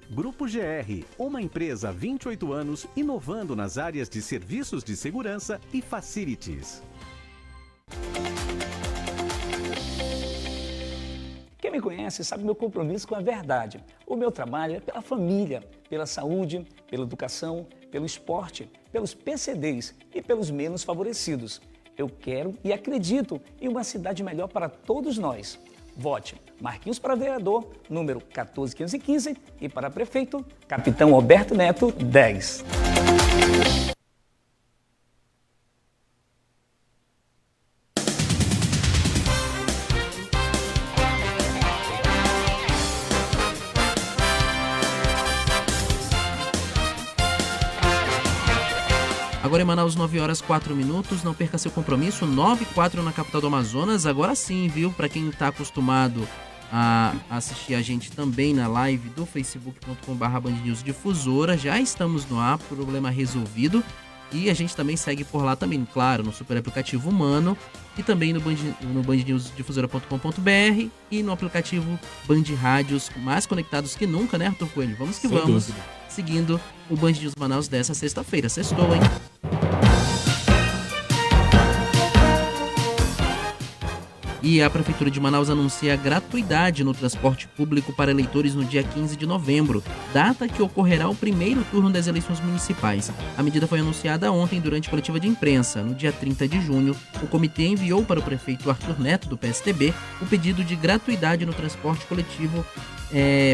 Grupo GR, uma empresa há 28 anos inovando nas áreas de serviços de segurança e facilities. Quem me conhece sabe meu compromisso com a verdade. O meu trabalho é pela família, pela saúde, pela educação, pelo esporte, pelos PCDs e pelos menos favorecidos. Eu quero e acredito em uma cidade melhor para todos nós. Vote Marquinhos para vereador, número 14515, e para prefeito, Capitão Alberto Neto, 10. Agora em Manaus, 9h04, não perca seu compromisso, 9h04 na capital do Amazonas. Agora sim, viu? Para quem está acostumado a assistir a gente também na live do facebook.com/Band News Difusora, já estamos no ar, problema resolvido. E a gente também segue por lá também, claro, no super aplicativo Humano e também no bandnewsdifusora.com.br e no aplicativo Band Rádios, mais conectados que nunca, né, Arthur Coelho? Vamos que vamos. Dúvida. Seguindo o Band News Manaus dessa sexta-feira. Sextou, hein? E a Prefeitura de Manaus anuncia a gratuidade no transporte público para eleitores no dia 15 de novembro, data que ocorrerá o primeiro turno das eleições municipais. A medida foi anunciada ontem durante a coletiva de imprensa. No dia 30 de junho, o comitê enviou para o prefeito Arthur Neto, do PSDB, o pedido de gratuidade no transporte coletivo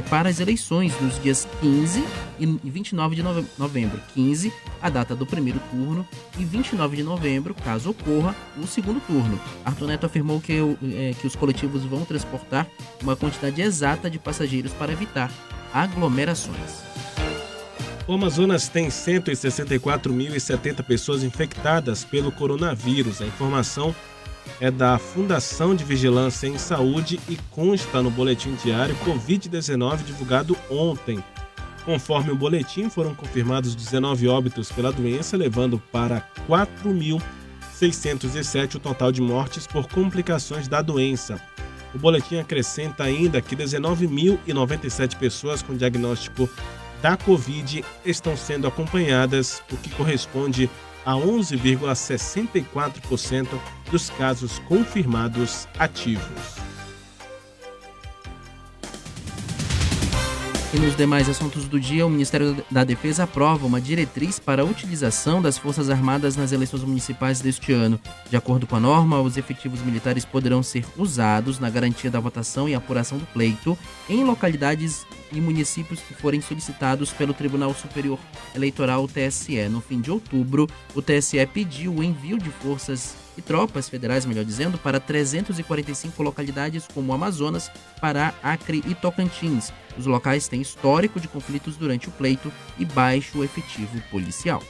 para as eleições nos dias 15 e 29 de novembro. 15, a data do primeiro turno, e 29 de novembro, caso ocorra, o segundo turno. Arthur Neto afirmou que os coletivos vão transportar uma quantidade exata de passageiros para evitar aglomerações. O Amazonas tem 164.070 pessoas infectadas pelo coronavírus. A informação é da Fundação de Vigilância em Saúde e consta no boletim diário Covid-19 divulgado ontem. Conforme o boletim, foram confirmados 19 óbitos pela doença, levando para 4.607 o total de mortes por complicações da doença. O boletim acrescenta ainda que 19.097 pessoas com diagnóstico da Covid estão sendo acompanhadas, o que corresponde a 11,64% dos casos confirmados ativos. E nos demais assuntos do dia, o Ministério da Defesa aprova uma diretriz para a utilização das Forças Armadas nas eleições municipais deste ano. De acordo com a norma, os efetivos militares poderão ser usados na garantia da votação e apuração do pleito em localidades e municípios que forem solicitados pelo Tribunal Superior Eleitoral, TSE. No fim de outubro, o TSE pediu o envio de forças e tropas federais, melhor dizendo, para 345 localidades como Amazonas, Pará, Acre e Tocantins. Os locais têm histórico de conflitos durante o pleito e baixo efetivo policial.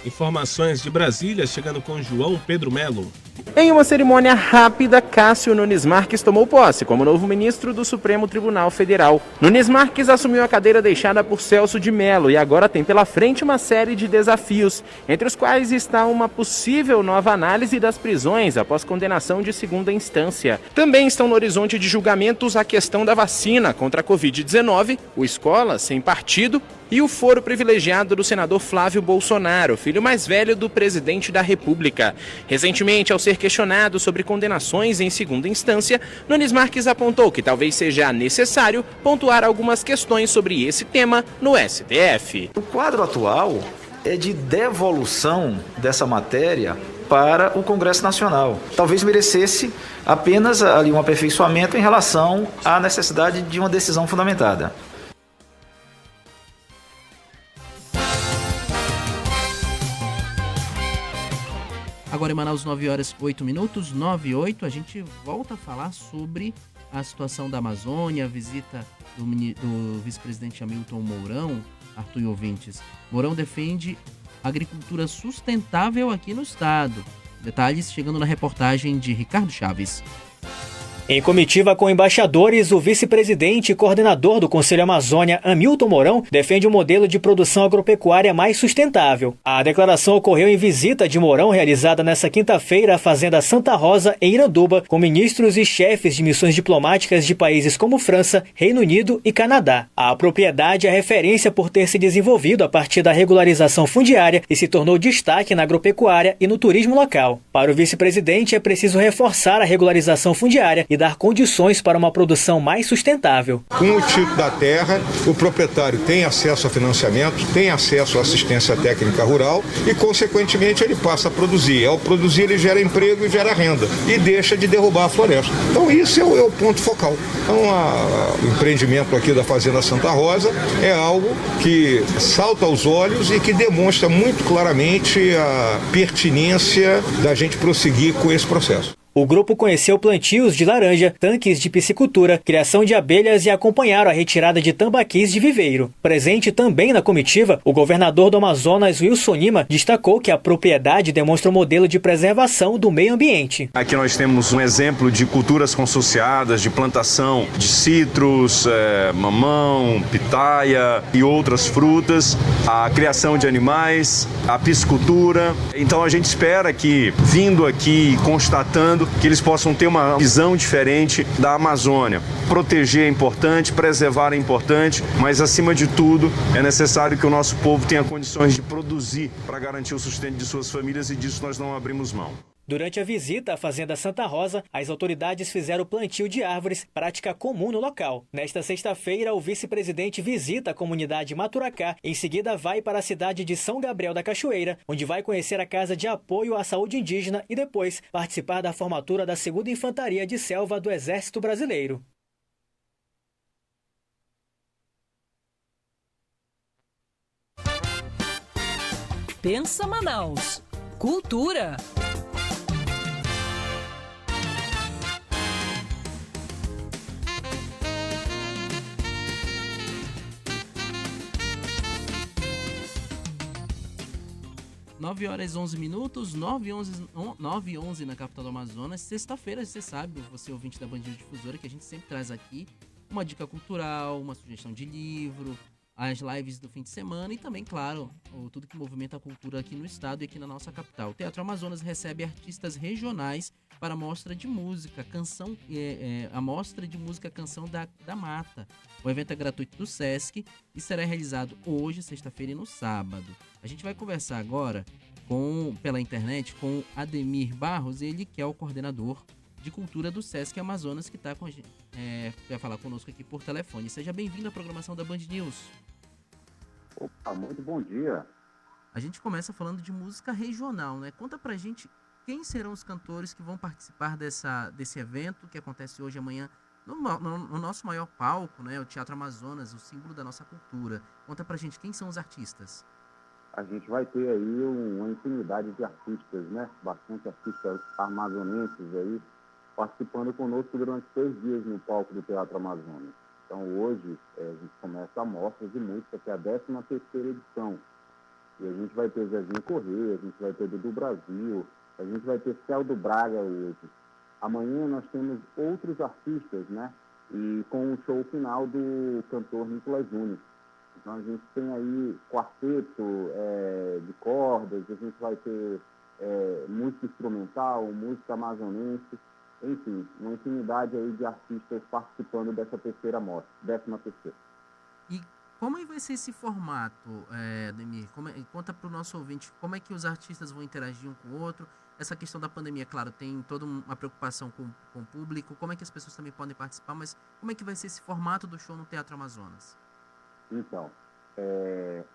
Informações de Brasília, chegando com João Pedro Melo. Em uma cerimônia rápida, Cássio Nunes Marques tomou posse como novo ministro do Supremo Tribunal Federal. Nunes Marques assumiu a cadeira deixada por Celso de Mello e agora tem pela frente uma série de desafios, entre os quais está uma possível nova análise das prisões após condenação de segunda instância. Também estão no horizonte de julgamentos a questão da vacina contra a Covid-19, o Escola Sem Partido e o foro privilegiado do senador Flávio Bolsonaro, filho mais velho do presidente da República. Recentemente, ao ser questionado sobre condenações em segunda instância, Nunes Marques apontou que talvez seja necessário pontuar algumas questões sobre esse tema no STF. O quadro atual é de devolução dessa matéria para o Congresso Nacional. Talvez merecesse apenas ali um aperfeiçoamento em relação à necessidade de uma decisão fundamentada. Agora em Manaus, 9h08, 9h08, a gente volta a falar sobre a situação da Amazônia, a visita do vice-presidente Hamilton Mourão, Arthur e ouvintes. Mourão defende agricultura sustentável aqui no estado. Detalhes chegando na reportagem de Ricardo Chaves. Em comitiva com embaixadores, o vice-presidente e coordenador do Conselho Amazônia, Hamilton Mourão, defende um modelo de produção agropecuária mais sustentável. A declaração ocorreu em visita de Mourão, realizada nesta quinta-feira à Fazenda Santa Rosa, em Iranduba, com ministros e chefes de missões diplomáticas de países como França, Reino Unido e Canadá. A propriedade é referência por ter se desenvolvido a partir da regularização fundiária e se tornou destaque na agropecuária e no turismo local. Para o vice-presidente, é preciso reforçar a regularização fundiária e dar condições para uma produção mais sustentável. Com o título da terra, o proprietário tem acesso a financiamento, tem acesso à assistência técnica rural e, consequentemente, ele passa a produzir. Ao produzir, ele gera emprego e gera renda e deixa de derrubar a floresta. Então, isso é o ponto focal. Então, o empreendimento aqui da Fazenda Santa Rosa é algo que salta aos olhos e que demonstra muito claramente a pertinência da gente prosseguir com esse processo. O grupo conheceu plantios de laranja, tanques de piscicultura, criação de abelhas e acompanharam a retirada de tambaquis de viveiro. Presente também na comitiva, o governador do Amazonas, Wilson Lima, destacou que a propriedade demonstra um modelo de preservação do meio ambiente. Aqui nós temos um exemplo de culturas consociadas, de plantação de citros, mamão, pitaia e outras frutas, a criação de animais, a piscicultura. Então a gente espera que, vindo aqui, constatando que eles possam ter uma visão diferente da Amazônia. Proteger é importante, preservar é importante, mas acima de tudo é necessário que o nosso povo tenha condições de produzir para garantir o sustento de suas famílias e disso nós não abrimos mão. Durante a visita à Fazenda Santa Rosa, as autoridades fizeram o plantio de árvores, prática comum no local. Nesta sexta-feira, o vice-presidente visita a comunidade Maturacá, em seguida vai para a cidade de São Gabriel da Cachoeira, onde vai conhecer a Casa de Apoio à Saúde Indígena e depois participar da formatura da 2ª Infantaria de Selva do Exército Brasileiro. Pensa Manaus. Cultura. Nove horas 11 minutos, 9h11 na capital do Amazonas. Sexta-feira, você sabe, você ouvinte da Band News Difusora, que a gente sempre traz aqui uma dica cultural, uma sugestão de livro, as lives do fim de semana e também, claro, tudo que movimenta a cultura aqui no estado e aqui na nossa capital. O Teatro Amazonas recebe artistas regionais para a mostra de música, a mostra de música Canção da Mata. O evento é gratuito do Sesc e será realizado hoje, sexta-feira e no sábado. A gente vai conversar agora pela internet com Ademir Barros, ele que é o coordenador de cultura do Sesc Amazonas, que está com a gente, vai falar conosco aqui por telefone. Seja bem-vindo à programação da Band News. Opa, muito bom dia. A gente começa falando de música regional, né? Conta pra gente quem serão os cantores que vão participar desse evento que acontece hoje e amanhã no nosso maior palco, né? O Teatro Amazonas, o símbolo da nossa cultura. Conta pra gente quem são os artistas. A gente vai ter aí uma infinidade de artistas, né? Bastante artistas amazonenses aí participando conosco durante 3 dias no palco do Teatro Amazonas. Então hoje a gente começa a mostra de música, que é a 13ª edição. E a gente vai ter Zezinho Corrêa, a gente vai ter Dudu Brasil, a gente vai ter Celdo Braga hoje. Amanhã nós temos outros artistas, né? E com o show final do cantor Nicolas Júnior. Então a gente tem aí quarteto de cordas, a gente vai ter música instrumental, música amazonense, enfim, uma infinidade aí de artistas participando dessa terceira mostra, 13ª. E como vai ser esse formato, Ademir? Conta para o nosso ouvinte como é que os artistas vão interagir um com o outro. Essa questão da pandemia, claro, tem toda uma preocupação com o público, como é que as pessoas também podem participar, mas como é que vai ser esse formato do show no Teatro Amazonas? Então,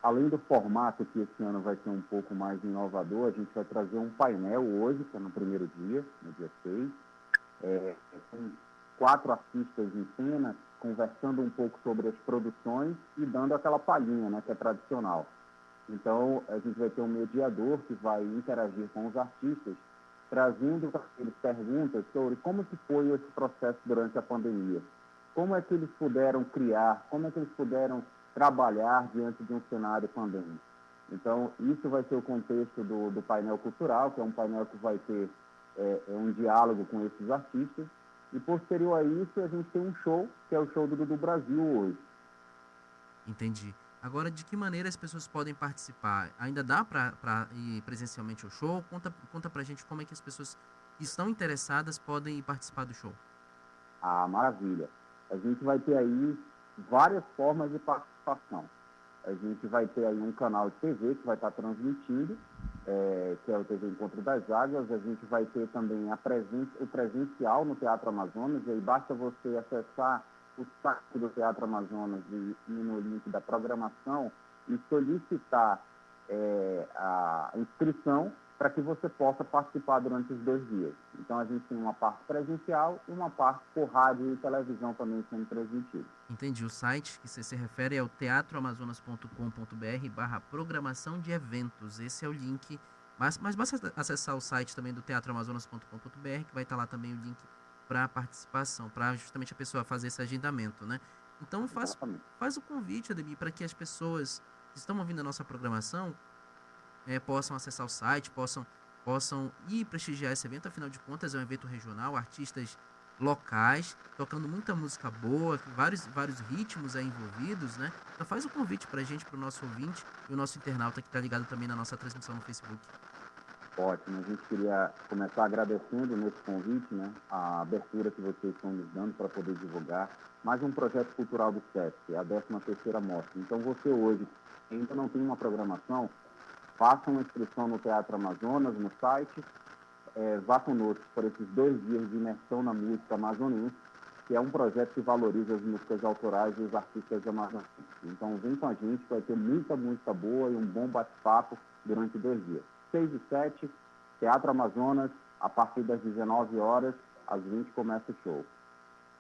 além do formato que esse ano vai ser um pouco mais inovador, a gente vai trazer um painel hoje, que é no primeiro dia, no dia 6, com 4 artistas em cena, conversando um pouco sobre as produções e dando aquela palhinha, né, que é tradicional. Então, a gente vai ter um mediador que vai interagir com os artistas, trazendo para eles perguntas sobre como que foi esse processo durante a pandemia. Como é que eles puderam criar, como é que eles puderam trabalhar diante de um cenário pandêmico. Então, isso vai ser o contexto do painel cultural, que é um painel que vai ter um diálogo com esses artistas. E posterior a isso, a gente tem um show, que é o show do Dudu Brasil hoje. Entendi. Agora, de que maneira as pessoas podem participar? Ainda dá para ir presencialmente ao show? Conta pra gente como é que as pessoas que estão interessadas podem participar do show. Ah, maravilha. A gente vai ter aí várias formas de participação. A gente vai ter aí um canal de TV que vai estar transmitindo, que é o TV Encontro das Águas. A gente vai ter também o presencial no Teatro Amazonas, e aí basta você acessar o site do Teatro Amazonas e ir no link da programação e solicitar a inscrição para que você possa participar durante os 2 dias. Então, a gente tem uma parte presencial e uma parte por rádio e televisão também sendo transmitida. Entendi. O site que você se refere é o teatroamazonas.com.br/programação de eventos. Esse é o link. Mas basta acessar o site também do teatroamazonas.com.br, que vai estar lá também o link para participação, para justamente a pessoa fazer esse agendamento, né? Então, faz o convite, Ademir, para que as pessoas que estão ouvindo a nossa programação possam acessar o site, possam ir prestigiar esse evento. Afinal de contas, é um evento regional, artistas locais, tocando muita música boa, vários ritmos aí envolvidos, né? Então faz o convite pra gente, pro nosso ouvinte e o nosso internauta que está ligado também na nossa transmissão no Facebook. Ótimo, a gente queria começar agradecendo nesse convite, né, a abertura que vocês estão nos dando para poder divulgar mais um projeto cultural do SESC, a 13ª Mostra. Então você hoje ainda não tem uma programação, faça uma inscrição no Teatro Amazonas, no site, vá conosco por esses 2 dias de imersão na música amazonense, que é um projeto que valoriza as músicas autorais e os artistas amazonenses. Então vem com a gente, vai ter muita música boa e um bom bate-papo durante 2 dias. 6 e 7, Teatro Amazonas, a partir das 19 horas, às 20 começa o show.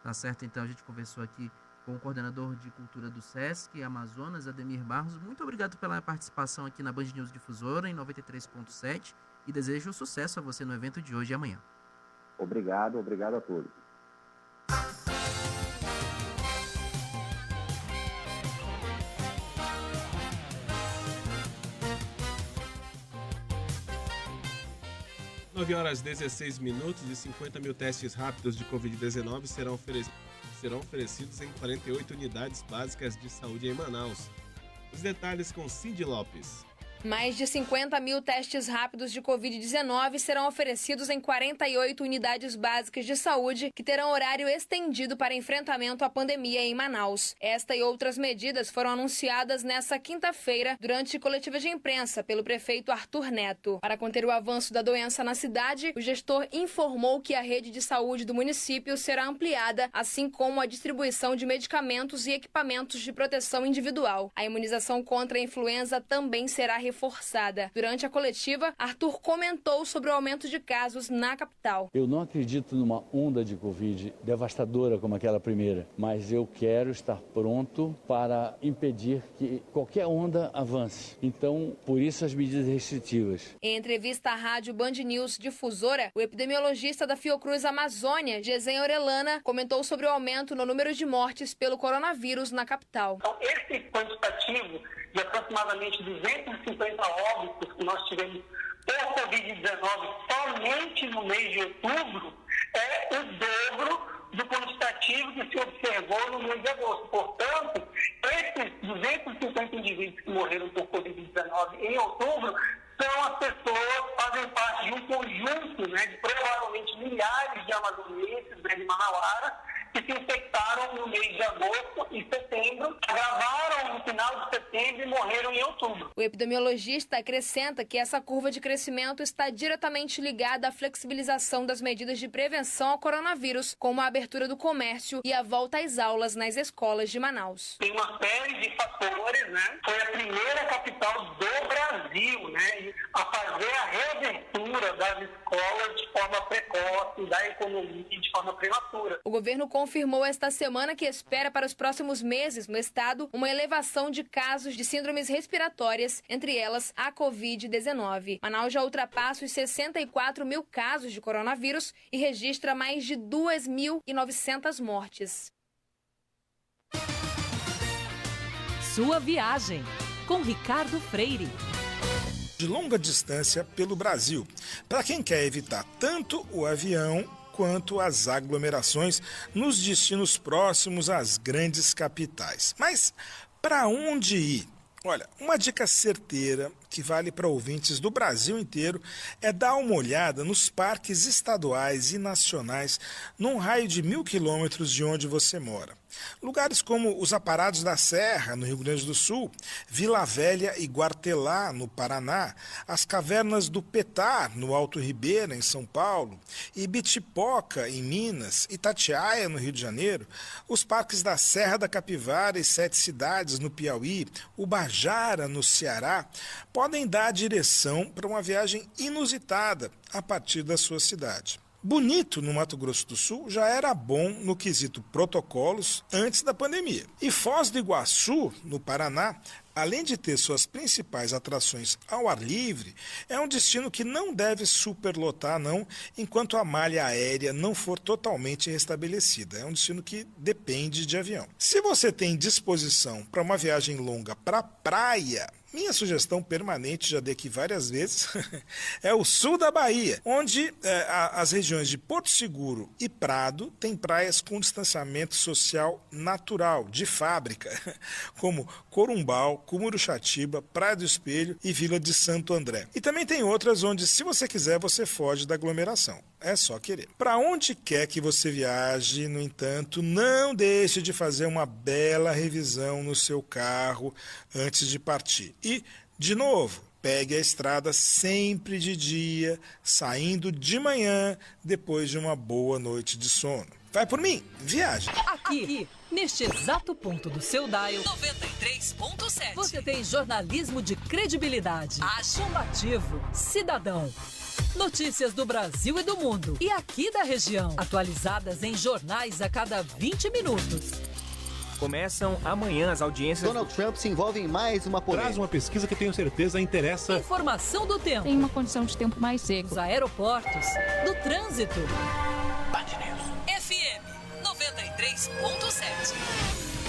Tá certo, então a gente conversou aqui com o coordenador de cultura do SESC Amazonas, Ademir Barros. Muito obrigado pela participação aqui na Band News Difusora, em 93.7, e desejo sucesso a você no evento de hoje e amanhã. Obrigado a todos. Horas 16 minutos e 50 mil testes rápidos de Covid-19 serão oferecidos em 48 unidades básicas de saúde em Manaus. Os detalhes com Cindy Lopes. Mais de 50 mil testes rápidos de Covid-19 serão oferecidos em 48 unidades básicas de saúde que terão horário estendido para enfrentamento à pandemia em Manaus. Esta e outras medidas foram anunciadas nesta quinta-feira durante coletiva de imprensa pelo prefeito Arthur Neto. Para conter o avanço da doença na cidade, o gestor informou que a rede de saúde do município será ampliada, assim como a distribuição de medicamentos e equipamentos de proteção individual. A imunização contra a influenza também será reforçada. Durante a coletiva, Arthur comentou sobre o aumento de casos na capital. Eu não acredito numa onda de Covid devastadora como aquela primeira, mas eu quero estar pronto para impedir que qualquer onda avance. Então, por isso as medidas restritivas. Em entrevista à rádio Band News Difusora, o epidemiologista da Fiocruz Amazônia, Gesen Orellana, comentou sobre o aumento no número de mortes pelo coronavírus na capital. Então, esse quantitativo de aproximadamente 250 óbitos que nós tivemos por Covid-19 somente no mês de outubro é o dobro do quantitativo que se observou no mês de agosto. Portanto, esses 250 indivíduos que morreram por Covid-19 em outubro são as pessoas que fazem parte de um conjunto, de provavelmente milhares de amazonenses, de manauara, que se infectaram no mês de agosto e setembro, agravaram no final de setembro e morreram em outubro. O epidemiologista acrescenta que essa curva de crescimento está diretamente ligada à flexibilização das medidas de prevenção ao coronavírus, como a abertura do comércio e a volta às aulas nas escolas de Manaus. Tem uma série de fatores, Foi a primeira capital do Brasil, a fazer a reabertura das escolas de forma precoce, da economia de forma prematura. O governo confirmou esta semana que espera para os próximos meses no estado uma elevação de casos de síndromes respiratórias, entre elas a Covid-19. Manaus já ultrapassa os 64 mil casos de coronavírus e registra mais de 2.900 mortes. Sua viagem, com Ricardo Freire. De longa distância pelo Brasil, para quem quer evitar tanto o avião quanto às aglomerações nos destinos próximos às grandes capitais. Mas para onde ir? Olha, uma dica certeira que vale para ouvintes do Brasil inteiro é dar uma olhada nos parques estaduais e nacionais num raio de 1.000 quilômetros de onde você mora. Lugares como os Aparados da Serra, no Rio Grande do Sul, Vila Velha e Guartelá, no Paraná, as Cavernas do Petar, no Alto Ribeira, em São Paulo, Ibitipoca, em Minas, Itatiaia, no Rio de Janeiro, os parques da Serra da Capivara e 7 cidades, no Piauí, Ubajara, no Ceará, podem dar a direção para uma viagem inusitada a partir da sua cidade. Bonito, no Mato Grosso do Sul, já era bom no quesito protocolos antes da pandemia. E Foz do Iguaçu, no Paraná, além de ter suas principais atrações ao ar livre, é um destino que não deve superlotar, não, enquanto a malha aérea não for totalmente restabelecida. É um destino que depende de avião. Se você tem disposição para uma viagem longa para a praia, minha sugestão permanente, já dei aqui várias vezes, é o sul da Bahia, onde as regiões de Porto Seguro e Prado têm praias com distanciamento social natural, de fábrica, como Corumbau, Cumuruxatiba, Praia do Espelho e Vila de Santo André. E também tem outras onde, se você quiser, você foge da aglomeração. É só querer. Para onde quer que você viaje, no entanto, não deixe de fazer uma bela revisão no seu carro antes de partir. E, de novo, pegue a estrada sempre de dia, saindo de manhã, depois de uma boa noite de sono. Vai por mim, viaje. Aqui, neste exato ponto do seu dial 93.7, você tem jornalismo de credibilidade, combativo, cidadão. Notícias do Brasil e do mundo e aqui da região, atualizadas em jornais a cada 20 minutos. Começam amanhã as audiências. Donald Trump se envolve em mais uma polêmica. Traz uma pesquisa que tenho certeza interessa. Informação do tempo. Tem uma condição de tempo mais seco. Dos aeroportos, do trânsito. Band News. FM 93.7.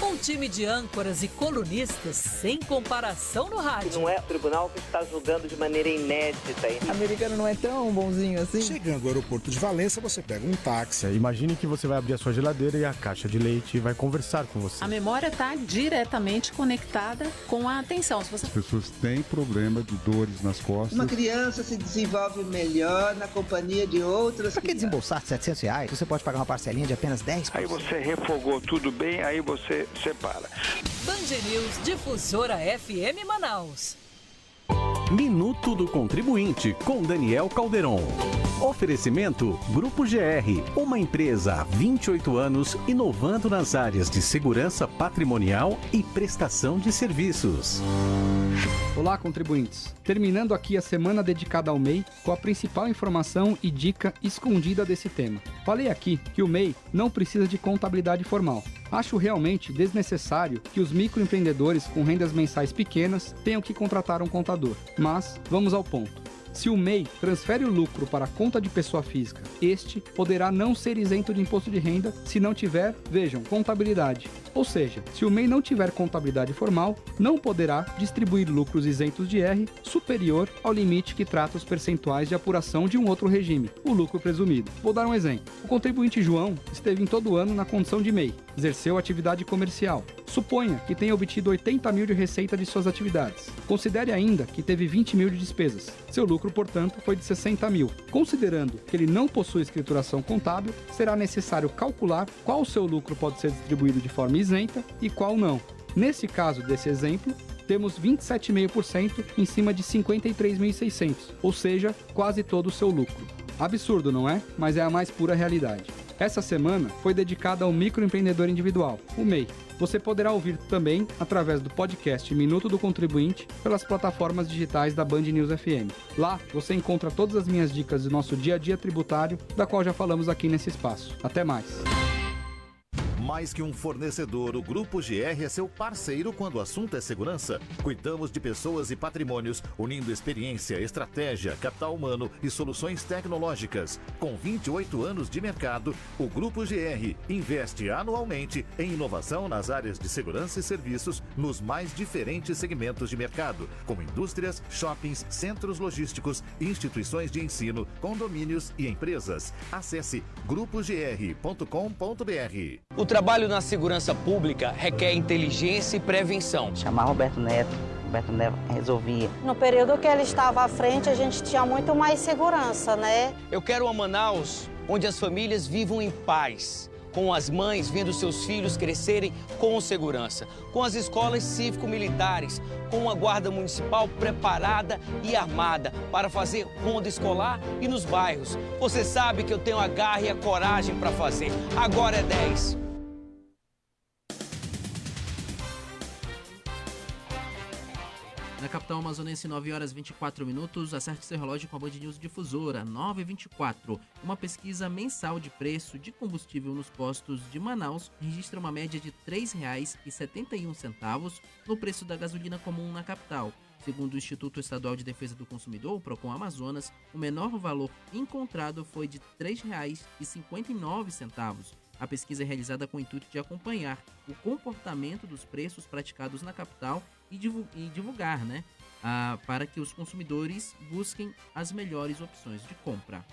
Um time de âncoras e colunistas sem comparação no rádio. Não é o tribunal que está julgando de maneira inédita. O americano não é tão bonzinho assim. Chegando ao aeroporto de Valença, você pega um táxi. Imagine que você vai abrir a sua geladeira e a caixa de leite vai conversar com você. A memória está diretamente conectada com a atenção. As pessoas têm problema de dores nas costas. Uma criança se desenvolve melhor na companhia de outras. Para que desembolsar R$700? Você pode pagar uma parcelinha de apenas 10%. Aí você refogou tudo bem, aí você separa. Band News Difusora FM Manaus. Minuto do Contribuinte, com Daniel Calderon. Oferecimento Grupo GR, uma empresa há 28 anos inovando nas áreas de segurança patrimonial e prestação de serviços. Olá, contribuintes. Terminando aqui a semana dedicada ao MEI com a principal informação e dica escondida desse tema. Falei aqui que o MEI não precisa de contabilidade formal. Acho realmente desnecessário que os microempreendedores com rendas mensais pequenas tenham que contratar um contador. Mas vamos ao ponto. Se o MEI transfere o lucro para a conta de pessoa física, este poderá não ser isento de imposto de renda se não tiver, vejam, contabilidade. Ou seja, se o MEI não tiver contabilidade formal, não poderá distribuir lucros isentos de IR superior ao limite que trata os percentuais de apuração de um outro regime, o lucro presumido. Vou dar um exemplo. O contribuinte João esteve em todo o ano na condição de MEI, exerceu atividade comercial. Suponha que tenha obtido 80 mil de receita de suas atividades. Considere ainda que teve 20 mil de despesas. Seu lucro, portanto, foi de 60 mil. Considerando que ele não possui escrituração contábil, será necessário calcular qual o seu lucro pode ser distribuído de forma isenta e qual não. Nesse caso desse exemplo, temos 27,5% em cima de 53.600, ou seja, quase todo o seu lucro. Absurdo, não é? Mas é a mais pura realidade. Essa semana foi dedicada ao microempreendedor individual, o MEI. Você poderá ouvir também através do podcast Minuto do Contribuinte pelas plataformas digitais da Band News FM. Lá você encontra todas as minhas dicas do nosso dia a dia tributário, da qual já falamos aqui nesse espaço. Até mais! Mais que um fornecedor, o Grupo GR é seu parceiro quando o assunto é segurança. Cuidamos de pessoas e patrimônios, unindo experiência, estratégia, capital humano e soluções tecnológicas. Com 28 anos de mercado, o Grupo GR investe anualmente em inovação nas áreas de segurança e serviços nos mais diferentes segmentos de mercado, como indústrias, shoppings, centros logísticos, instituições de ensino, condomínios e empresas. Acesse grupogr.com.br. O trabalho na segurança pública requer inteligência e prevenção. Chamar Roberto Neto resolvia. No período que ele estava à frente, a gente tinha muito mais segurança, né? Eu quero uma Manaus onde as famílias vivam em paz, com as mães vendo seus filhos crescerem com segurança, com as escolas cívico-militares, com uma guarda municipal preparada e armada para fazer ronda escolar e nos bairros. Você sabe que eu tenho a garra e a coragem para fazer. Agora é 10. Na capital amazonense, 9 horas 24 minutos, acerte seu relógio com a Band News Difusora, 9h24. Uma pesquisa mensal de preço de combustível nos postos de Manaus registra uma média de R$ 3,71 no preço da gasolina comum na capital. Segundo o Instituto Estadual de Defesa do Consumidor, o Procon Amazonas, o menor valor encontrado foi de R$ 3,59. A pesquisa é realizada com o intuito de acompanhar o comportamento dos preços praticados na capital e divulgar, para que os consumidores busquem as melhores opções de compra.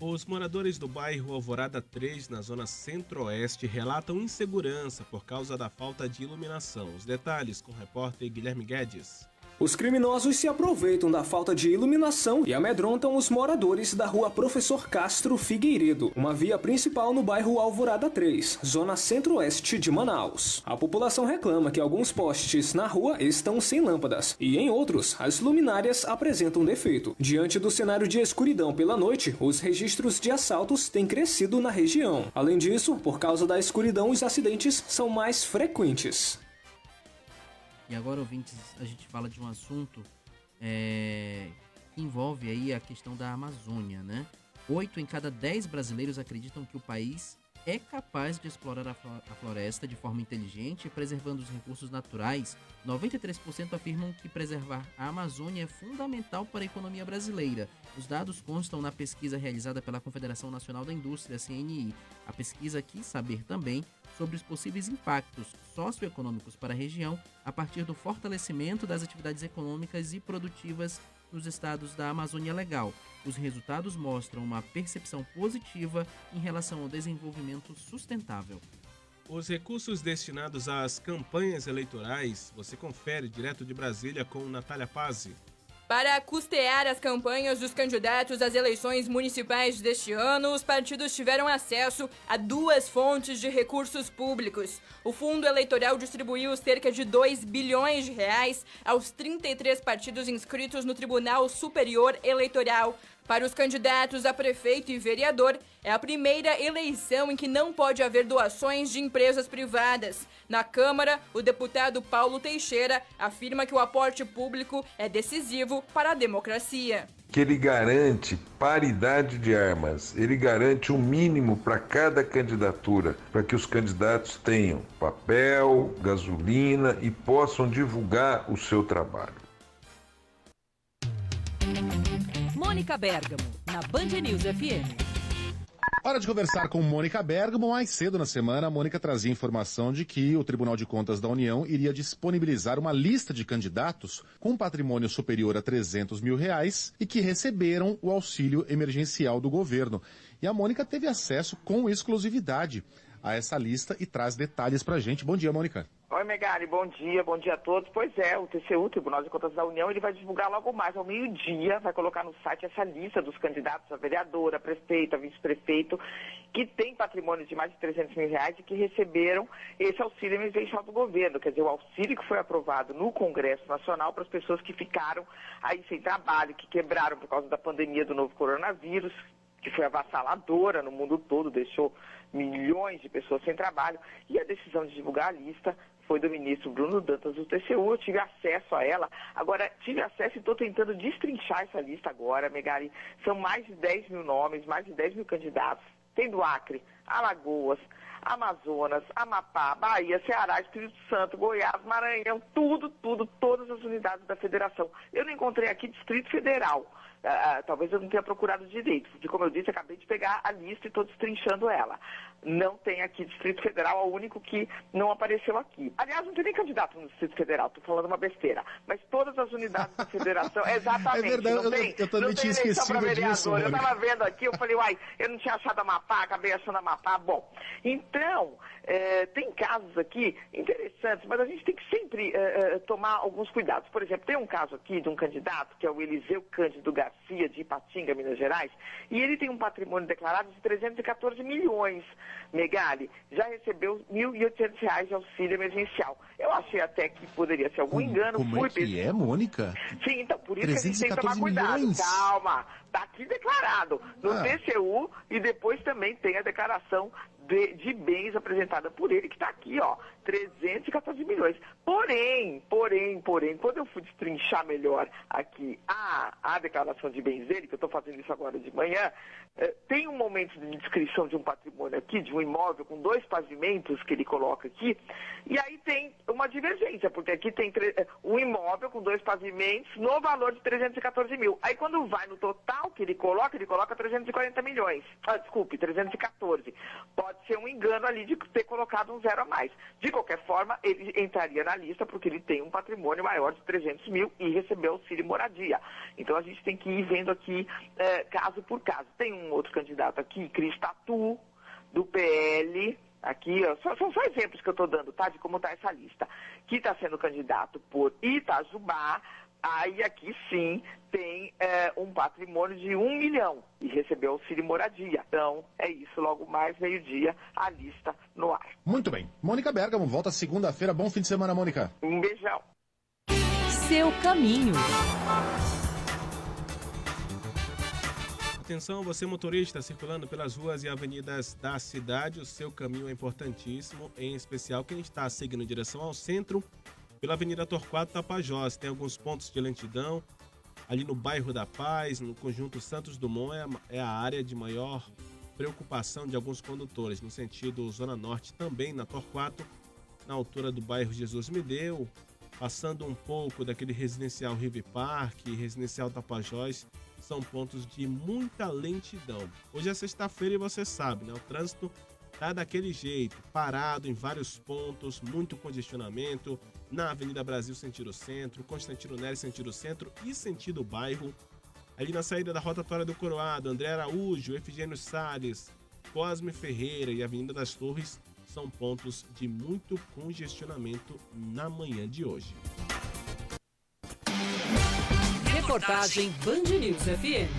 Os moradores do bairro Alvorada 3, na zona centro-oeste, relatam insegurança por causa da falta de iluminação. Os detalhes com o repórter Guilherme Guedes. Os criminosos se aproveitam da falta de iluminação e amedrontam os moradores da rua Professor Castro Figueiredo, uma via principal no bairro Alvorada 3, zona centro-oeste de Manaus. A população reclama que alguns postes na rua estão sem lâmpadas e em outros as luminárias apresentam defeito. Diante do cenário de escuridão pela noite, os registros de assaltos têm crescido na região. Além disso, por causa da escuridão, os acidentes são mais frequentes. E agora, ouvintes, a gente fala de um assunto que envolve aí a questão da Amazônia, né? 8 em cada 10 brasileiros acreditam que o país é capaz de explorar a floresta de forma inteligente, preservando os recursos naturais. 93% afirmam que preservar a Amazônia é fundamental para a economia brasileira. Os dados constam na pesquisa realizada pela Confederação Nacional da Indústria, CNI. A pesquisa quis saber também sobre os possíveis impactos socioeconômicos para a região a partir do fortalecimento das atividades econômicas e produtivas nos estados da Amazônia Legal. Os resultados mostram uma percepção positiva em relação ao desenvolvimento sustentável. Os recursos destinados às campanhas eleitorais, você confere direto de Brasília com Natália Pazzi. Para custear as campanhas dos candidatos às eleições municipais deste ano, os partidos tiveram acesso a 2 fontes de recursos públicos. O Fundo Eleitoral distribuiu cerca de 2 bilhões de reais aos 33 partidos inscritos no Tribunal Superior Eleitoral. Para os candidatos a prefeito e vereador, é a primeira eleição em que não pode haver doações de empresas privadas. Na Câmara, o deputado Paulo Teixeira afirma que o aporte público é decisivo para a democracia. Que ele garante paridade de armas, ele garante um mínimo para cada candidatura, para que os candidatos tenham papel, gasolina e possam divulgar o seu trabalho. Mônica Bergamo, na Band News FM. Hora de conversar com Mônica Bergamo. Mais cedo na semana, a Mônica trazia informação de que o Tribunal de Contas da União iria disponibilizar uma lista de candidatos com patrimônio superior a R$300 mil e que receberam o auxílio emergencial do governo. E a Mônica teve acesso com exclusividade a essa lista e traz detalhes pra gente. Bom dia, Mônica. Oi, Megali, bom dia a todos. Pois é, o TCU, Tribunal de Contas da União, ele vai divulgar logo mais, ao meio-dia, vai colocar no site essa lista dos candidatos a vereador, a prefeito, a vice-prefeito, que tem patrimônio de mais de R$300 mil e que receberam esse auxílio emergencial do governo, quer dizer, o auxílio que foi aprovado no Congresso Nacional para as pessoas que ficaram aí sem trabalho, que quebraram por causa da pandemia do novo coronavírus, que foi avassaladora no mundo todo, deixou milhões de pessoas sem trabalho, e a decisão de divulgar a lista foi do ministro Bruno Dantas do TCU. Eu tive acesso a ela, agora tive acesso e estou tentando destrinchar essa lista agora, Megali. São mais de 10 mil nomes, mais de 10 mil candidatos. Tem do Acre Alagoas, Amazonas, Amapá, Bahia, Ceará, Espírito Santo, Goiás, Maranhão, todas as unidades da federação. Eu não encontrei aqui Distrito Federal. Talvez eu não tenha procurado direito, porque, como eu disse, acabei de pegar a lista e estou destrinchando ela. Não tem aqui Distrito Federal, é o único que não apareceu aqui. Aliás, não tem nem candidato no Distrito Federal, estou falando uma besteira. Mas todas as unidades da federação, exatamente. É verdade, eu também tinha esquecido disso. Eu estava vendo aqui, eu falei, eu não tinha achado Amapá, acabei achando Amapá. Bom, então, tem casos aqui interessantes, mas a gente tem que sempre tomar alguns cuidados. Por exemplo, tem um caso aqui de um candidato, que é o Eliseu Cândido Garcia, de Ipatinga, Minas Gerais, e ele tem um patrimônio declarado de 314 milhões. Megali já recebeu R$ 1.800 de auxílio emergencial. Eu achei até que poderia ser algum engano. Como é que é, Mônica? Sim, então por isso que a gente tem que tomar cuidado. Milhões. Calma, está aqui declarado no TCU e depois também tem a declaração de bens apresentada por ele, que está aqui, 314 milhões. Porém, quando eu fui destrinchar melhor aqui a declaração de bens dele, que eu estou fazendo isso agora de manhã, tem um momento de descrição de um patrimônio aqui, de um imóvel com 2 pavimentos que ele coloca aqui, e aí tem uma divergência, porque aqui tem um imóvel com 2 pavimentos no valor de 314 mil. Aí quando vai no total que ele coloca 340 milhões. 314. Pode ser um engano ali de ter colocado um zero a mais. De qualquer forma, ele entraria na lista porque ele tem um patrimônio maior de 300 mil e recebeu auxílio moradia. Então a gente tem que ir vendo aqui caso por caso. Tem um outro candidato aqui, Cris Tatu, do PL, aqui, são só exemplos que eu estou dando, tá? De como está essa lista. Que está sendo candidato por Itajubá. Aí aqui sim tem um patrimônio de 1 milhão e recebeu auxílio moradia. Então é isso, logo mais meio-dia, a lista no ar. Muito bem. Mônica Bergamo, volta segunda-feira. Bom fim de semana, Mônica. Um beijão. Seu caminho. Atenção, você motorista circulando pelas ruas e avenidas da cidade, o seu caminho é importantíssimo, em especial quem está seguindo em direção ao centro, pela Avenida Torquato Tapajós. Tem alguns pontos de lentidão. Ali no bairro da Paz, no conjunto Santos Dumont, é a área de maior preocupação de alguns condutores. No sentido Zona Norte, também na Torquato, na altura do bairro Jesus Me Deu, passando um pouco daquele residencial Rive Park, residencial Tapajós, são pontos de muita lentidão. Hoje é sexta-feira e você sabe, né? O trânsito tá daquele jeito, parado em vários pontos, muito congestionamento, na Avenida Brasil sentido centro, Constantino Nery sentido centro e sentido bairro. Ali na saída da rotatória do Coroado, André Araújo, Efigênio Salles, Cosme Ferreira e Avenida das Torres são pontos de muito congestionamento na manhã de hoje. Reportagem Band News FM.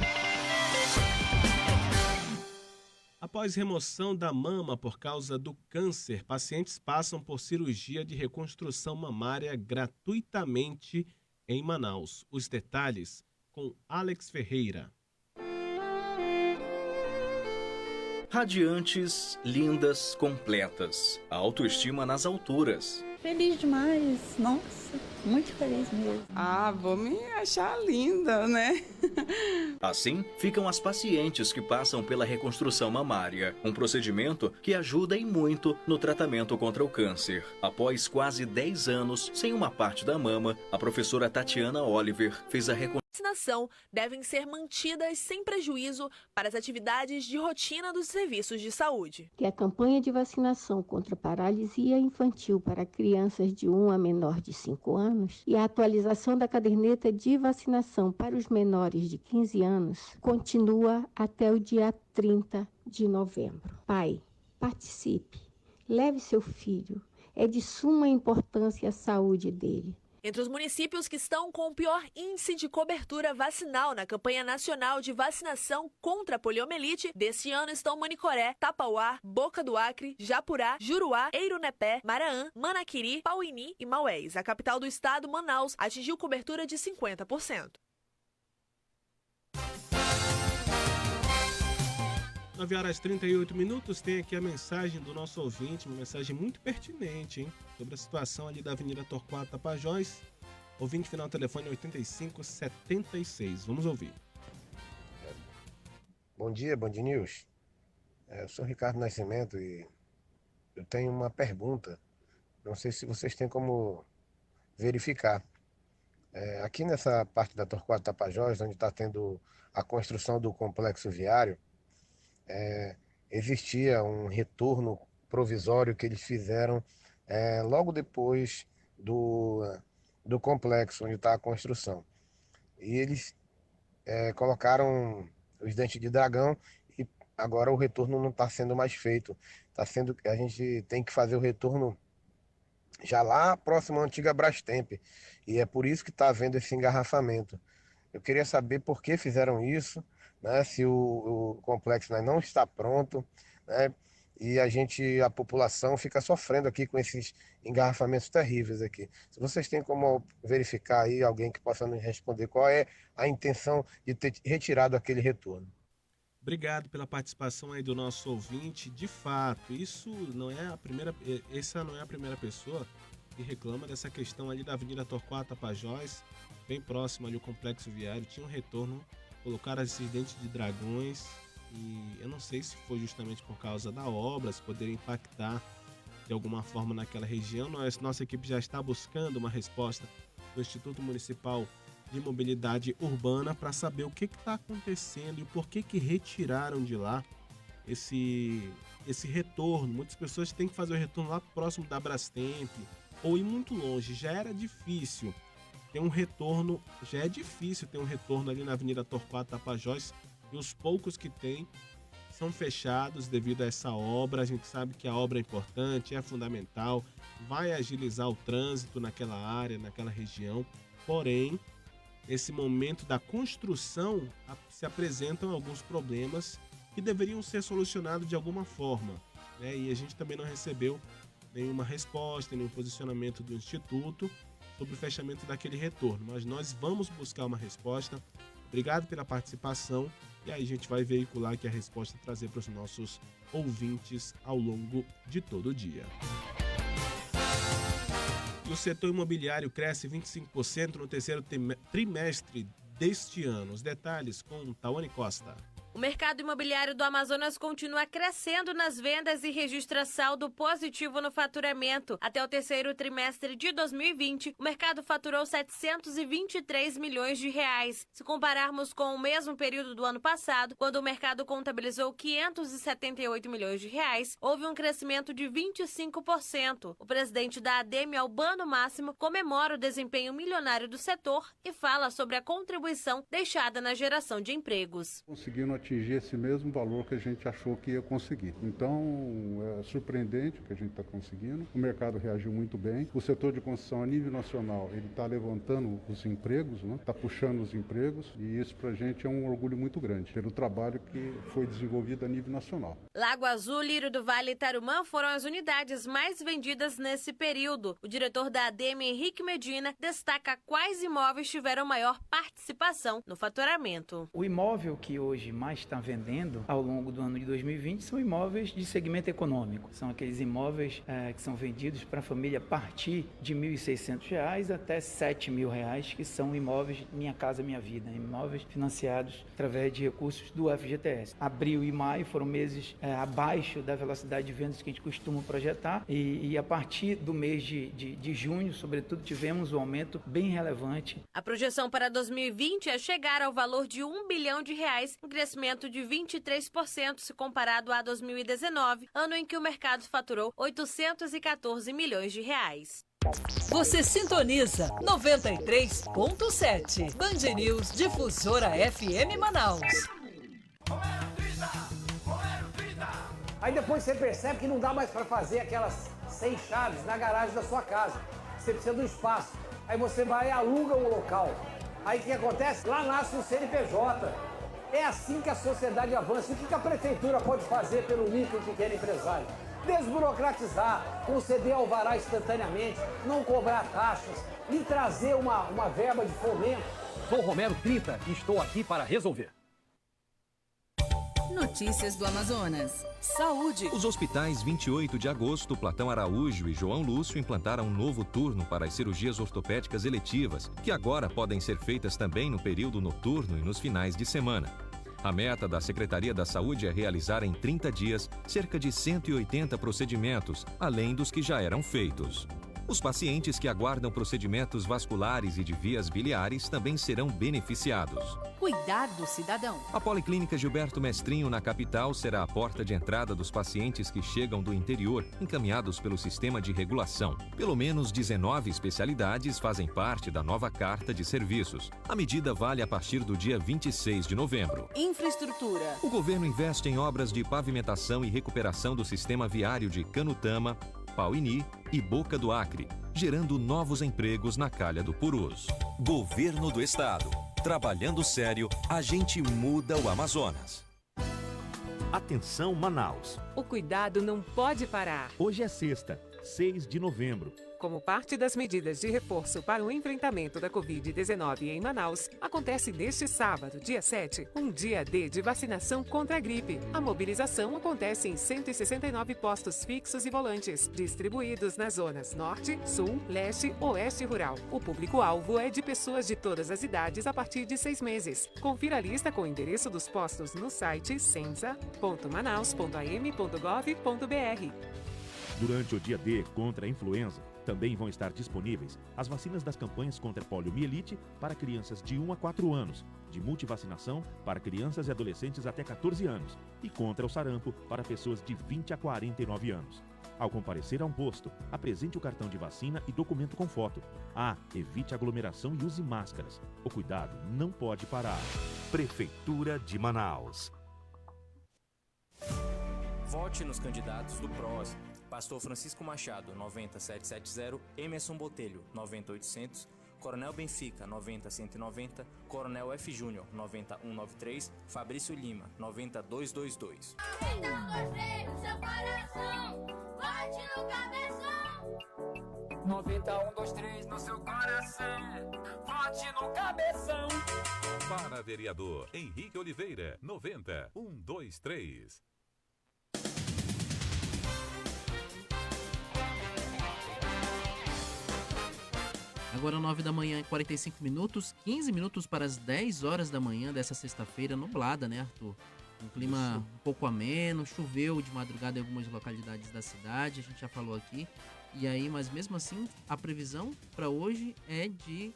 Após remoção da mama por causa do câncer, pacientes passam por cirurgia de reconstrução mamária gratuitamente em Manaus. Os detalhes com Alex Ferreira. Radiantes, lindas, completas. A autoestima nas alturas. Feliz demais, nossa, muito feliz mesmo. Vou me achar linda, né? Assim, ficam as pacientes que passam pela reconstrução mamária, um procedimento que ajuda e muito no tratamento contra o câncer. Após quase 10 anos sem uma parte da mama, a professora Tatiana Oliver fez a reconstrução. Vacinação devem ser mantidas sem prejuízo para as atividades de rotina dos serviços de saúde. Que a campanha de vacinação contra a paralisia infantil para crianças de 1 a menor de 5 anos e a atualização da caderneta de vacinação para os menores de 15 anos continua até o dia 30 de novembro. Pai, participe, leve seu filho, é de suma importância a saúde dele. Entre os municípios que estão com o pior índice de cobertura vacinal na campanha nacional de vacinação contra a poliomielite deste ano estão Manicoré, Tapauá, Boca do Acre, Japurá, Juruá, Eirunepé, Maraã, Manaquiri, Pauini e Maués. A capital do estado, Manaus, atingiu cobertura de 50%. 9h38, tem aqui a mensagem do nosso ouvinte, uma mensagem muito pertinente, hein? Sobre a situação ali da Avenida Torquato Tapajós. Ouvinte final telefone 8576. Vamos ouvir. Bom dia, Band News. Eu sou Ricardo Nascimento e eu tenho uma pergunta. Não sei se vocês têm como verificar. Aqui nessa parte da Torquato Tapajós, onde está tendo a construção do complexo viário, existia um retorno provisório que eles fizeram logo depois do complexo onde está a construção. E eles colocaram os dentes de dragão e agora o retorno não está sendo mais feito. A gente tem que fazer o retorno já lá próximo à antiga Brastemp. E é por isso que está havendo esse engarrafamento. Eu queria saber por que fizeram isso, né? Se o complexo não está pronto, né? E a população fica sofrendo aqui com esses engarrafamentos terríveis aqui. Se vocês têm como verificar aí, alguém que possa nos responder qual é a intenção de ter retirado aquele retorno. Obrigado pela participação aí do nosso ouvinte. De fato, essa não é a primeira pessoa que reclama dessa questão ali da Avenida Torquato Tapajós, bem próximo ali ao complexo viário. Tinha um retorno, colocaram esses dentes de dragões e eu não sei se foi justamente por causa da obra, se poderia impactar de alguma forma naquela região. Nossa equipe já está buscando uma resposta do Instituto Municipal de Mobilidade Urbana para saber o que está acontecendo e por que retiraram de lá esse retorno. Muitas pessoas têm que fazer o retorno lá próximo da Brastemp ou ir muito longe. Já é difícil ter um retorno ali na Avenida Torquato Tapajós e os poucos que tem são fechados devido a essa obra. A gente sabe que a obra é importante, é fundamental, vai agilizar o trânsito naquela área, naquela região, porém nesse momento da construção se apresentam alguns problemas que deveriam ser solucionados de alguma forma, né? E a gente também não recebeu nenhuma resposta, nenhum posicionamento do Instituto sobre o fechamento daquele retorno, mas nós vamos buscar uma resposta. Obrigado pela participação e aí a gente vai veicular aqui a resposta e trazer para os nossos ouvintes ao longo de todo o dia. E o setor imobiliário cresce 25% no terceiro trimestre deste ano. Os detalhes com Tawane Costa. O mercado imobiliário do Amazonas continua crescendo nas vendas e registra saldo positivo no faturamento. Até o terceiro trimestre de 2020, o mercado faturou 723 milhões de reais. Se compararmos com o mesmo período do ano passado, quando o mercado contabilizou 578 milhões de reais, houve um crescimento de 25%. O presidente da ADEME, Albano Máximo, comemora o desempenho milionário do setor e fala sobre a contribuição deixada na geração de empregos. Conseguindo atingir esse mesmo valor que a gente achou que ia conseguir. Então, é surpreendente o que a gente está conseguindo. O mercado reagiu muito bem. O setor de construção a nível nacional, ele está levantando os empregos, né? Está puxando os empregos e isso para a gente é um orgulho muito grande, pelo trabalho que foi desenvolvido a nível nacional. Lago Azul, Lírio do Vale e Tarumã foram as unidades mais vendidas nesse período. O diretor da ADEME, Henrique Medina, destaca quais imóveis tiveram maior participação no faturamento. O imóvel que hoje mais está vendendo ao longo do ano de 2020 são imóveis de segmento econômico. São aqueles imóveis que são vendidos para a família a partir de R$ 1.600 até R$ 7.000, que são imóveis Minha Casa Minha Vida, imóveis financiados através de recursos do FGTS. Abril e maio foram meses abaixo da velocidade de vendas que a gente costuma projetar e a partir do mês de junho, sobretudo, tivemos um aumento bem relevante. A projeção para 2020 é chegar ao valor de R$ 1 bilhão, um crescimento de 23% se comparado a 2019, ano em que o mercado faturou 814 milhões de reais. Você sintoniza 93.7 Band News Difusora FM Manaus. Aí depois você percebe que não dá mais para fazer aquelas 100 chaves na garagem da sua casa. Você precisa do espaço. Aí você vai e aluga o local. Aí o que acontece? Lá nasce o CNPJ. É assim que a sociedade avança. O que a prefeitura pode fazer pelo micro e pequeno empresário? Desburocratizar, conceder alvará instantaneamente, não cobrar taxas e trazer uma verba de fomento. Sou Romero 30 e estou aqui para resolver. Notícias do Amazonas. Saúde. Os hospitais 28 de agosto, Platão Araújo e João Lúcio implantaram um novo turno para as cirurgias ortopédicas eletivas, que agora podem ser feitas também no período noturno e nos finais de semana. A meta da Secretaria da Saúde é realizar em 30 dias cerca de 180 procedimentos, além dos que já eram feitos. Os pacientes que aguardam procedimentos vasculares e de vias biliares também serão beneficiados. Cuidar do cidadão. A Policlínica Gilberto Mestrinho, na capital, será a porta de entrada dos pacientes que chegam do interior, encaminhados pelo sistema de regulação. Pelo menos 19 especialidades fazem parte da nova Carta de Serviços. A medida vale a partir do dia 26 de novembro. Infraestrutura. O governo investe em obras de pavimentação e recuperação do sistema viário de Canutama, Pauini e Boca do Acre, gerando novos empregos na Calha do Purus. Governo do Estado. Trabalhando sério, a gente muda o Amazonas. Atenção, Manaus. O cuidado não pode parar. Hoje é sexta, 6 de novembro. Como parte das medidas de reforço para o enfrentamento da Covid-19 em Manaus, acontece neste sábado, dia 7, um dia D de vacinação contra a gripe. A mobilização acontece em 169 postos fixos e volantes, distribuídos nas zonas Norte, Sul, Leste, Oeste e Rural. O público-alvo é de pessoas de todas as idades a partir de 6 meses. Confira a lista com o endereço dos postos no site censa.manaus.am.gov.br. Durante o dia D contra a influenza, também vão estar disponíveis as vacinas das campanhas contra poliomielite para crianças de 1 a 4 anos, de multivacinação para crianças e adolescentes até 14 anos e contra o sarampo para pessoas de 20 a 49 anos. Ao comparecer a um posto, apresente o cartão de vacina e documento com foto. Evite aglomeração e use máscaras. O cuidado não pode parar. Prefeitura de Manaus. Vote nos candidatos do PROS. Pastor Francisco Machado, 90770, Emerson Botelho, 90800, Coronel Benfica, 90190, Coronel F. Júnior, 90193, Fabrício Lima, 90222. Então gostei do seu coração, vote no cabeção. 9123 no seu coração, vote no cabeção. Para vereador Henrique Oliveira, 90123. Agora 9 da manhã e 45 minutos, 15 minutos para as 10 horas da manhã dessa sexta-feira, nublada, né, Arthur? Um clima um pouco ameno, choveu de madrugada em algumas localidades da cidade, a gente já falou aqui. E aí, mas mesmo assim, a previsão para hoje é de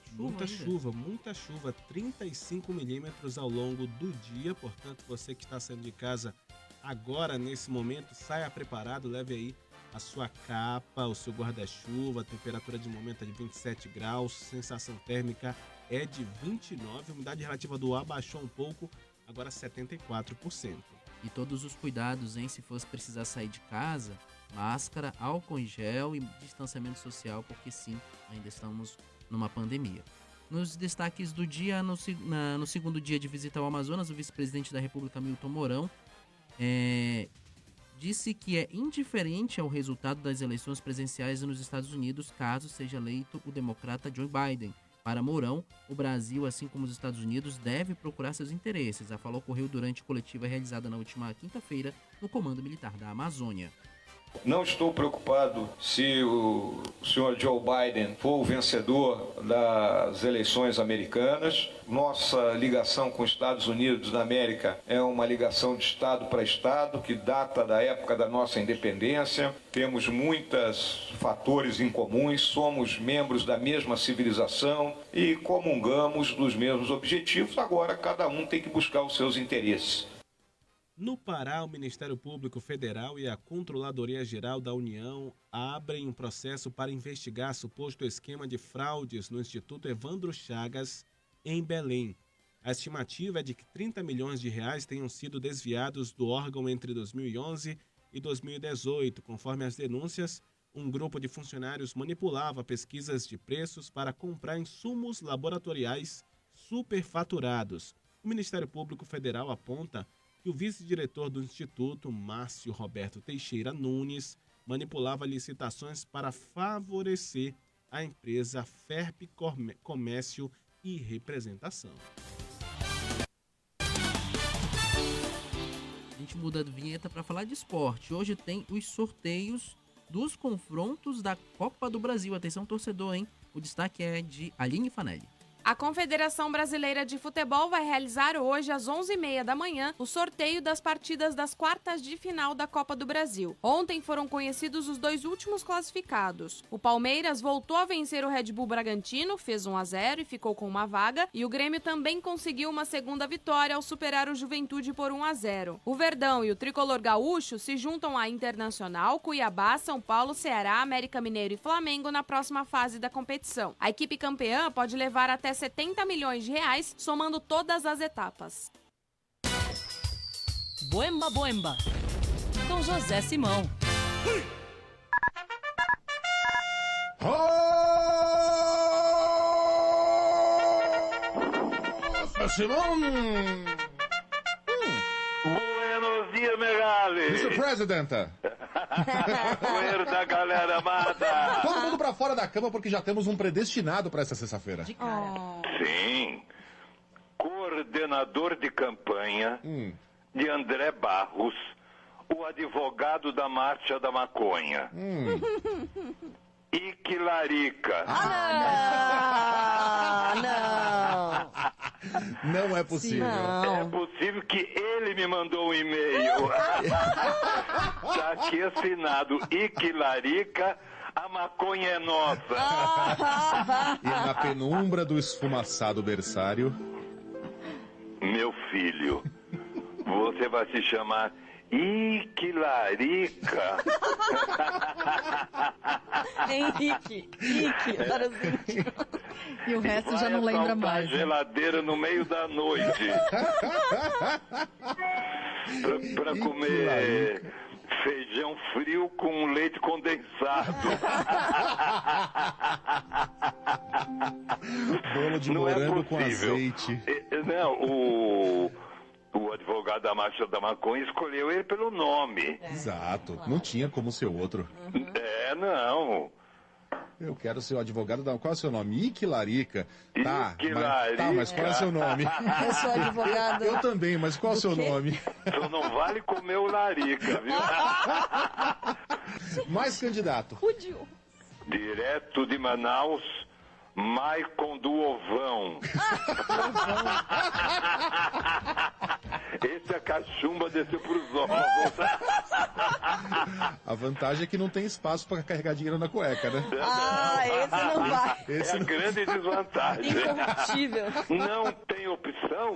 chuva. Muita chuva, 35 milímetros ao longo do dia. Portanto, você que está saindo de casa agora, nesse momento, saia preparado, leve aí a sua capa, o seu guarda-chuva. A temperatura de momento é de 27 graus, sensação térmica é de 29, a umidade relativa do ar baixou um pouco, agora 74%. E todos os cuidados, hein? Se fosse precisar sair de casa, máscara, álcool em gel e distanciamento social, porque sim, ainda estamos numa pandemia. Nos destaques do dia, no segundo dia de visita ao Amazonas, o vice-presidente da República, Milton Mourão, disse que é indiferente ao resultado das eleições presidenciais nos Estados Unidos, caso seja eleito o democrata Joe Biden. Para Mourão, o Brasil, assim como os Estados Unidos, deve procurar seus interesses. A fala ocorreu durante coletiva realizada na última quinta-feira no Comando Militar da Amazônia. Não estou preocupado se o senhor Joe Biden for o vencedor das eleições americanas. Nossa ligação com os Estados Unidos da América é uma ligação de Estado para Estado, que data da época da nossa independência. Temos muitos fatores em comum, somos membros da mesma civilização e comungamos dos mesmos objetivos. Agora, cada um tem que buscar os seus interesses. No Pará, o Ministério Público Federal e a Controladoria Geral da União abrem um processo para investigar suposto esquema de fraudes no Instituto Evandro Chagas, em Belém. A estimativa é de que 30 milhões de reais tenham sido desviados do órgão entre 2011 e 2018. Conforme as denúncias, um grupo de funcionários manipulava pesquisas de preços para comprar insumos laboratoriais superfaturados. O Ministério Público Federal aponta que o vice-diretor do Instituto, Márcio Roberto Teixeira Nunes, manipulava licitações para favorecer a empresa FERP Comércio e Representação. A gente muda de vinheta para falar de esporte. Hoje tem os sorteios dos confrontos da Copa do Brasil. Atenção, torcedor, hein? O destaque é de Aline Fanelli. A Confederação Brasileira de Futebol vai realizar hoje, às 11h30 da manhã, o sorteio das partidas das quartas de final da Copa do Brasil. Ontem foram conhecidos os 2 últimos classificados. O Palmeiras voltou a vencer o Red Bull Bragantino, fez 1-0 e ficou com uma vaga, e o Grêmio também conseguiu uma segunda vitória ao superar o Juventude por 1-0. O Verdão e o Tricolor Gaúcho se juntam a Internacional, Cuiabá, São Paulo, Ceará, América Mineiro e Flamengo na próxima fase da competição. A equipe campeã pode levar até 70 milhões de reais, somando todas as etapas. Boemba Boemba, com José Simão. Simão! Buenos dias, Megali! Mr. President! Poeira da galera amada! Todo mundo pra fora da cama porque já temos um predestinado pra essa sexta-feira. Sim. Coordenador de campanha de André Barros, o advogado da Marcha da Maconha. Ike Larica. Não é possível. Não. É possível que ele me mandou um e-mail. Tá aqui assinado Ike Larica, a maconha é nossa. E na penumbra do esfumaçado berçário... Meu filho, você vai se chamar Ike Larica. Henrique, e o resto já não lembra mais. Geladeira no meio da noite. pra comer feijão frio com leite condensado. Bolo de morango com azeite. Não, o advogado da Marcha da Maconha escolheu ele pelo nome. Exato, não tinha como ser outro. Não. Eu quero ser o advogado da... Qual é o seu nome? Ike Larica. Larica. Mas qual é o seu nome? Eu sou advogada. Eu também, mas qual é o seu nome? Só não vale comer o Larica, viu? Mais candidato. Direto de Manaus, Maicon do Ovão. Esse é a cachumba desceu pros ovos. A vantagem é que não tem espaço para carregar dinheiro na cueca, né? Esse não vai. É a grande desvantagem. Incorruptível. Não tem opção?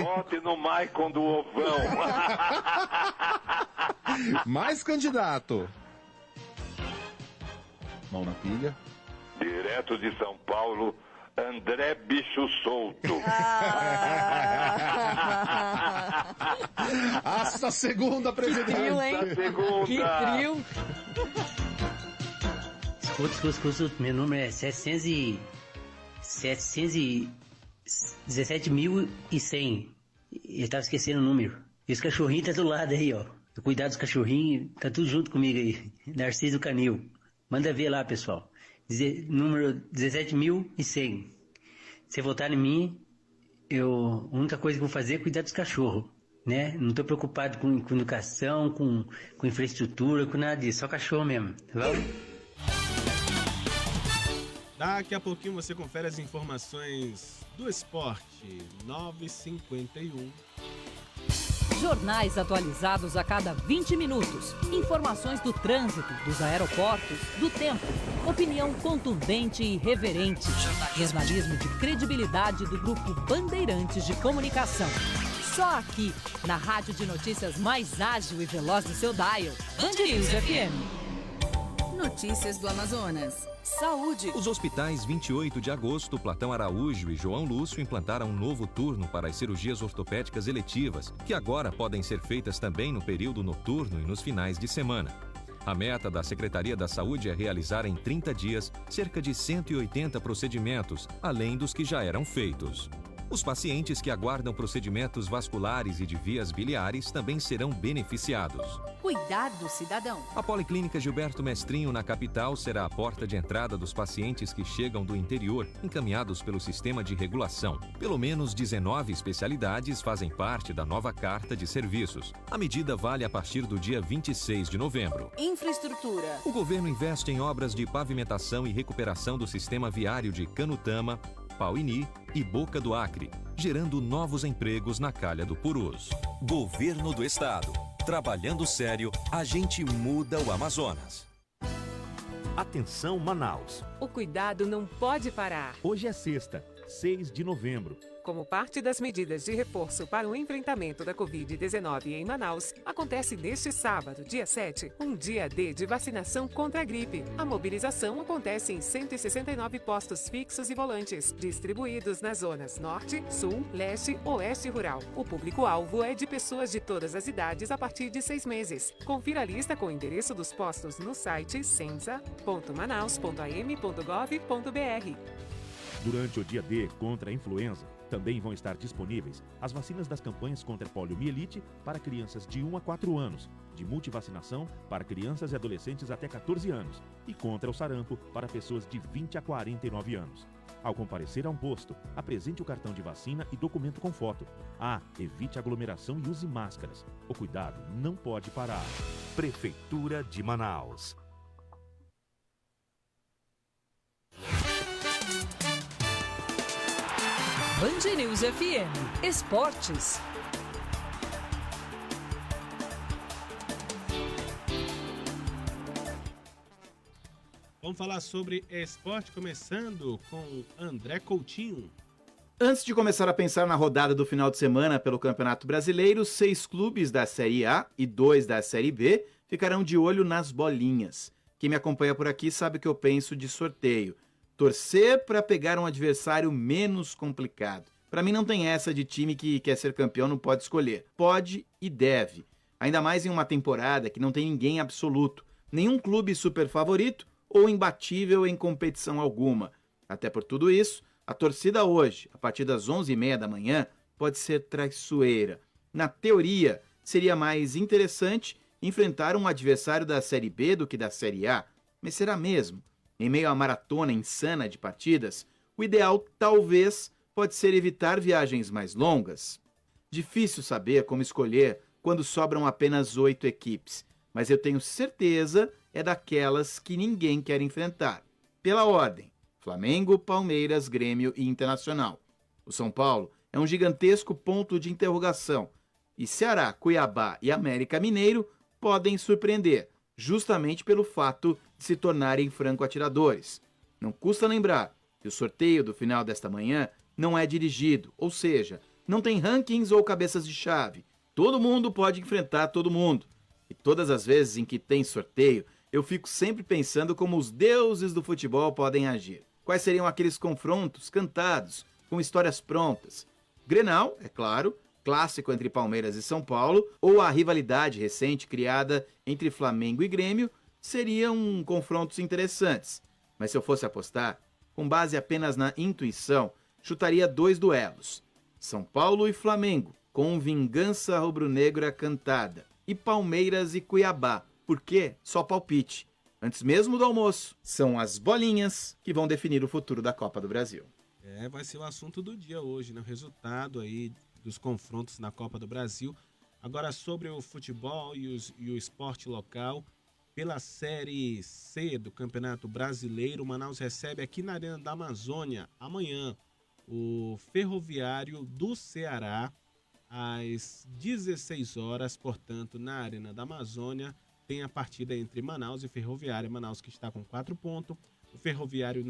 Vote no Maicon do Ovão. Mais candidato. Mão na pilha. Direto de São Paulo, André Bicho Solto. Essa segunda presidente. Que trio, hein? Que trio. Escuta, meu número é 717.100. Eu tava esquecendo o número. E os cachorrinhos tá do lado aí, ó. Cuidado dos cachorrinhos, tá tudo junto comigo aí. Narciso Canil. Manda ver lá, pessoal. Número 17.100. Se votar em mim, a única coisa que eu vou fazer é cuidar dos cachorros, né? Não tô preocupado com educação, com infraestrutura, com nada disso. Só cachorro mesmo, tá bom? Daqui a pouquinho você confere as informações do esporte. 9h51. Jornais atualizados a cada 20 minutos. Informações do trânsito, dos aeroportos, do tempo. Opinião contundente e irreverente. Jornalismo de credibilidade do Grupo Bandeirantes de Comunicação. Só aqui, na rádio de notícias mais ágil e veloz do seu dial. Band News FM. Notícias do Amazonas. Saúde. Os hospitais 28 de agosto, Platão Araújo e João Lúcio implantaram um novo turno para as cirurgias ortopédicas eletivas, que agora podem ser feitas também no período noturno e nos finais de semana. A meta da Secretaria da Saúde é realizar em 30 dias cerca de 180 procedimentos, além dos que já eram feitos. Os pacientes que aguardam procedimentos vasculares e de vias biliares também serão beneficiados. Cuidar do cidadão. A Policlínica Gilberto Mestrinho, na capital, será a porta de entrada dos pacientes que chegam do interior, encaminhados pelo sistema de regulação. Pelo menos 19 especialidades fazem parte da nova carta de serviços. A medida vale a partir do dia 26 de novembro. Infraestrutura. O governo investe em obras de pavimentação e recuperação do sistema viário de Canutama, Piauí e Boca do Acre, gerando novos empregos na Calha do Purus. Governo do Estado. Trabalhando sério, a gente muda o Amazonas. Atenção, Manaus. O cuidado não pode parar. Hoje é sexta, 6 de novembro. Como parte das medidas de reforço para o enfrentamento da Covid-19 em Manaus, acontece neste sábado, dia 7, um dia D de vacinação contra a gripe. A mobilização acontece em 169 postos fixos e volantes, distribuídos nas zonas Norte, Sul, Leste, Oeste Rural. O público-alvo é de pessoas de todas as idades a partir de 6 meses. Confira a lista com o endereço dos postos no site censa.manaus.am.gov.br. Durante o dia D contra a influenza, também vão estar disponíveis as vacinas das campanhas contra poliomielite para crianças de 1 a 4 anos, de multivacinação para crianças e adolescentes até 14 anos e contra o sarampo para pessoas de 20 a 49 anos. Ao comparecer a um posto, apresente o cartão de vacina e documento com foto. Evite aglomeração e use máscaras. O cuidado não pode parar. Prefeitura de Manaus. Band News FM Esportes. Vamos falar sobre esporte, começando com André Coutinho. Antes de começar a pensar na rodada do final de semana pelo Campeonato Brasileiro, 6 clubes da Série A e 2 da Série B ficarão de olho nas bolinhas. Quem me acompanha por aqui sabe o que eu penso de sorteio. Torcer para pegar um adversário menos complicado. Para mim não tem essa de time que quer ser campeão não pode escolher. Pode e deve. Ainda mais em uma temporada que não tem ninguém absoluto. Nenhum clube super favorito ou imbatível em competição alguma. Até por tudo isso, a torcida hoje, a partir das 11h30 da manhã, pode ser traiçoeira. Na teoria, seria mais interessante enfrentar um adversário da Série B do que da Série A. Mas será mesmo? Em meio à maratona insana de partidas, o ideal talvez pode ser evitar viagens mais longas. Difícil saber como escolher quando sobram apenas 8 equipes, mas eu tenho certeza é daquelas que ninguém quer enfrentar. Pela ordem: Flamengo, Palmeiras, Grêmio e Internacional. O São Paulo é um gigantesco ponto de interrogação e Ceará, Cuiabá e América Mineiro podem surpreender, justamente pelo fato de se tornarem franco-atiradores. Não custa lembrar que o sorteio do final desta manhã não é dirigido, ou seja, não tem rankings ou cabeças de chave. Todo mundo pode enfrentar todo mundo. E todas as vezes em que tem sorteio, eu fico sempre pensando como os deuses do futebol podem agir. Quais seriam aqueles confrontos cantados, com histórias prontas? Grenal, é claro, clássico entre Palmeiras e São Paulo, ou a rivalidade recente criada entre Flamengo e Grêmio, seriam confrontos interessantes. Mas se eu fosse apostar, com base apenas na intuição, chutaria 2 duelos. São Paulo e Flamengo, com vingança rubro-negra cantada. E Palmeiras e Cuiabá, porque só palpite. Antes mesmo do almoço, são as bolinhas que vão definir o futuro da Copa do Brasil. Vai ser o assunto do dia hoje, né? O resultado aí dos confrontos na Copa do Brasil. Agora sobre o futebol e o esporte local. Pela Série C do Campeonato Brasileiro, o Manaus recebe aqui na Arena da Amazônia, amanhã, o Ferroviário do Ceará, às 16 horas, portanto, na Arena da Amazônia, tem a partida entre Manaus e Ferroviária. Manaus que está com 4 pontos, o Ferroviário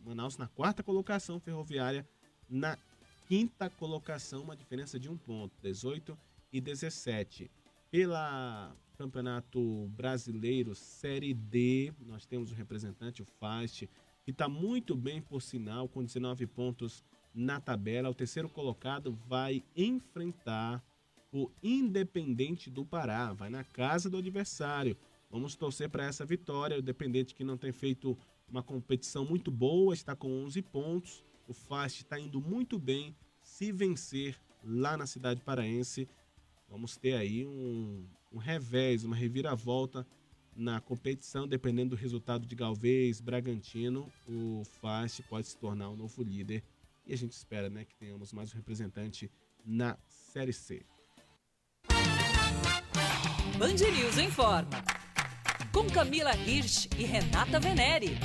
Manaus na 4ª colocação, Ferroviária na 5ª colocação, uma diferença de 1 ponto, 18 e 17. Pela Campeonato Brasileiro Série D, nós temos o representante, o Fast, que está muito bem, por sinal, com 19 pontos na tabela. O terceiro colocado vai enfrentar o Independente do Pará, vai na casa do adversário. Vamos torcer para essa vitória. O Independente, que não tem feito uma competição muito boa, está com 11 pontos. O Fast está indo muito bem. Se vencer lá na cidade paraense, vamos ter aí um revés, uma reviravolta na competição. Dependendo do resultado de Galvez, Bragantino, o Fast pode se tornar um novo líder. E a gente espera, né, que tenhamos mais um representante na Série C. Band News informa. Com Camila Hirsch e Renata Venere.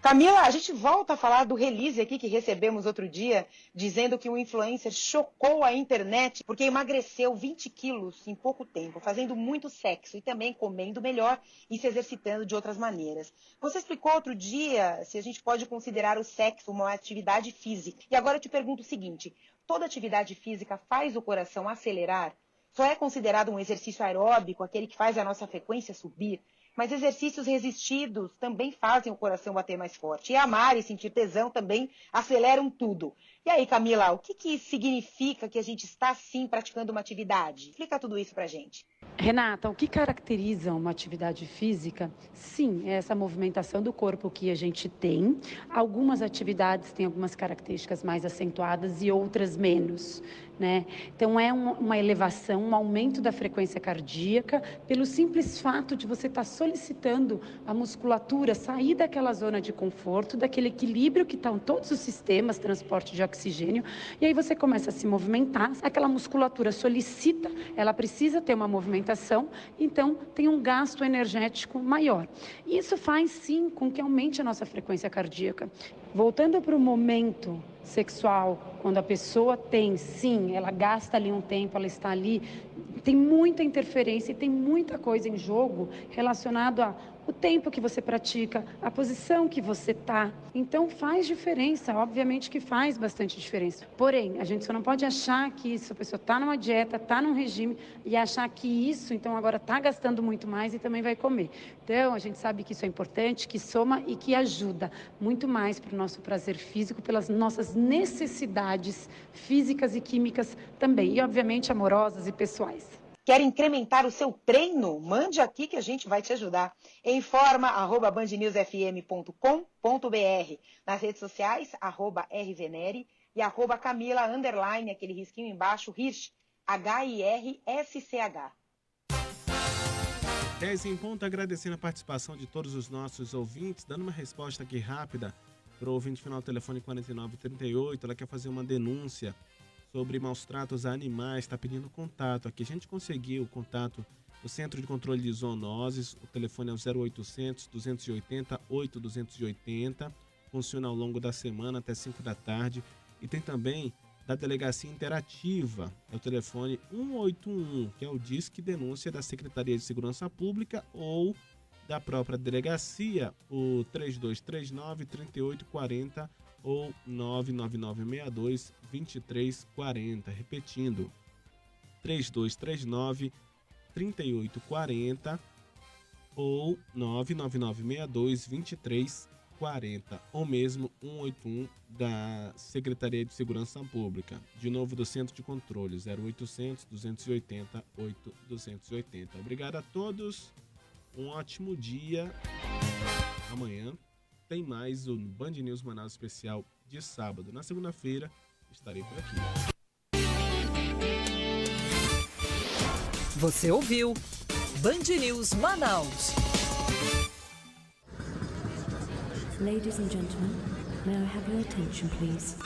Camila, a gente volta a falar do release aqui que recebemos outro dia, dizendo que um influencer chocou a internet porque emagreceu 20 quilos em pouco tempo, fazendo muito sexo e também comendo melhor e se exercitando de outras maneiras. Você explicou outro dia se a gente pode considerar o sexo uma atividade física. E agora eu te pergunto o seguinte, toda atividade física faz o coração acelerar? Só é considerado um exercício aeróbico, aquele que faz a nossa frequência subir? Mas exercícios resistidos também fazem o coração bater mais forte. E amar e sentir tesão também aceleram tudo. E aí, Camila, o que significa que a gente está, sim, praticando uma atividade? Explica tudo isso pra gente. Renata, o que caracteriza uma atividade física? Sim, é essa movimentação do corpo que a gente tem. Algumas atividades têm algumas características mais acentuadas e outras menos, né? Então, é uma elevação, um aumento da frequência cardíaca pelo simples fato de você estar solicitando a musculatura sair daquela zona de conforto, daquele equilíbrio que estão todos os sistemas, transporte de oxigênio, e aí você começa a se movimentar, aquela musculatura solicita, ela precisa ter uma movimentação, então tem um gasto energético maior. Isso faz sim com que aumente a nossa frequência cardíaca. Voltando para o momento sexual, quando a pessoa tem, sim, ela gasta ali um tempo, ela está ali, tem muita interferência e tem muita coisa em jogo relacionado a o tempo que você pratica, a posição que você está. Então faz diferença, obviamente que faz bastante diferença. Porém, a gente só não pode achar que isso, a pessoa está numa dieta, está num regime e achar que isso, então agora está gastando muito mais e também vai comer. Então a gente sabe que isso é importante, que soma e que ajuda muito mais para o nosso prazer físico, pelas nossas necessidades físicas e químicas também, e obviamente amorosas e pessoais. Quer incrementar o seu treino? Mande aqui que a gente vai te ajudar. Informa@bandnewsfm.com.br. Nas redes sociais, @rvenere e @Camila_, aquele risquinho embaixo, Hirsch, HIRSCH. 10 em ponto, agradecendo a participação de todos os nossos ouvintes, dando uma resposta aqui rápida para o ouvinte final do telefone 4938, ela quer fazer uma denúncia sobre maus tratos a animais, está pedindo contato aqui. A gente conseguiu o contato do Centro de Controle de Zoonoses, o telefone é o 0800 280 8280, funciona ao longo da semana até 5 da tarde. E tem também da Delegacia Interativa, é o telefone 181, que é o Disque Denúncia da Secretaria de Segurança Pública ou da própria delegacia, o 3239-3840 ou 99962-2340. Repetindo, 3239-3840 ou 99962-2340, ou mesmo 181 da Secretaria de Segurança Pública. De novo, do Centro de Controle, 0800 280 8280. Obrigado a todos, um ótimo dia. Amanhã tem mais o Band News Manaus Especial de sábado. Na segunda-feira estarei por aqui. Você ouviu Band News Manaus. Ladies and gentlemen, may I have your attention, please?